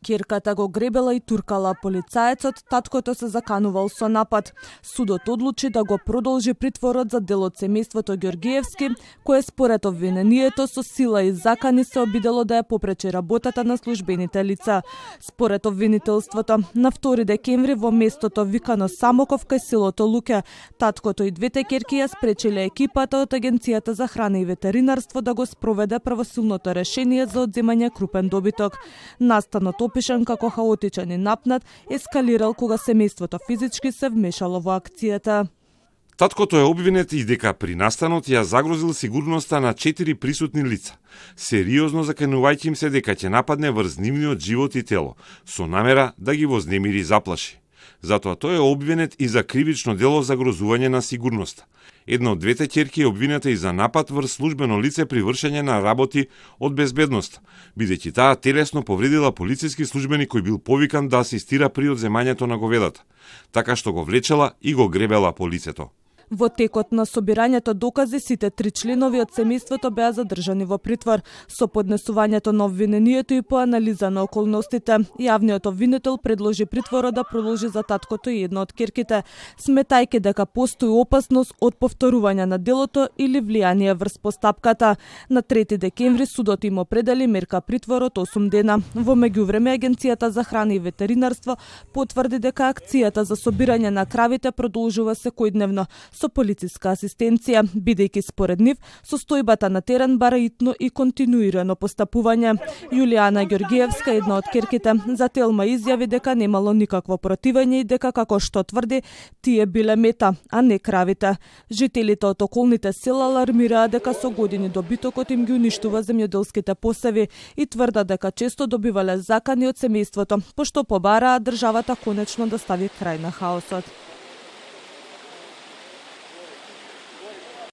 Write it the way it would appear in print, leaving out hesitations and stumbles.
Ќерката го гребела и туркала полицаецот, таткото се заканувал со напад. Судот одлучи да го продолжи притворот за дел од семејството Ѓоргиевски, кое според обвинението со сила и закани се обидело да ја попречи работата на службените лица. Според обвинителството, на 2 декември во местото викано Самоков кај селото Луке, таткото и двете ќерки ја спречиле екипата од Агенцијата за храна и ветеринарство да го спроведе правосилното решение за одземање крупен добиток. Настанот опишан како хаотичен и напнат, ескалирал кога семејството физички се вмешало во акцијата. Таткото е обвинет и дека при настанот ја загрозил сигурноста на 4 присутни лица, сериозно заканувајќи им се дека ќе нападне врз нивниот живот и тело, со намера да ги вознемири и заплаши. Затоа тој е обвинет и за кривично дело загрозување на сигурноста. Една од двете ќерки е обвинета и за напад врз службено лице при вршење на работи од безбедност, бидејќи таа телесно повредила полициски службеник кој бил повикан да асистира при одземањето на говедата, така што го влечела и го гребела по лицето. Во текот на собирањето докази, сите 3 членови од семејството беа задржани во притвор. Со поднесувањето на обвинението и по анализа на околностите, јавниот обвинител предложи притворот да продолжи за таткото и една од ќерките, сметајќи дека постои опасност од повторување на делото или влијание врз постапката. На 3 декември судот им определи мерка притвор од 8 дена. Во меѓувреме Агенцијата за храна и ветеринарство потврди дека акцијата за собирање на кравите продолжува секојдневно со полициска асистенција, бидејќи според нив состојбата на терен бара итно и континуирано постапување. Јулијана Ѓоргиевска, една од ќерките, за Телма изјави дека немало никакво противење и дека, како што тврди, тие биле мета, а не кравите. Жителите од околните села алармираа дека со години добитокот им ги уништува земјоделските посеви и тврдат дека често добивале закани од семејството, пошто побараа државата конечно да стави крај на хаосот.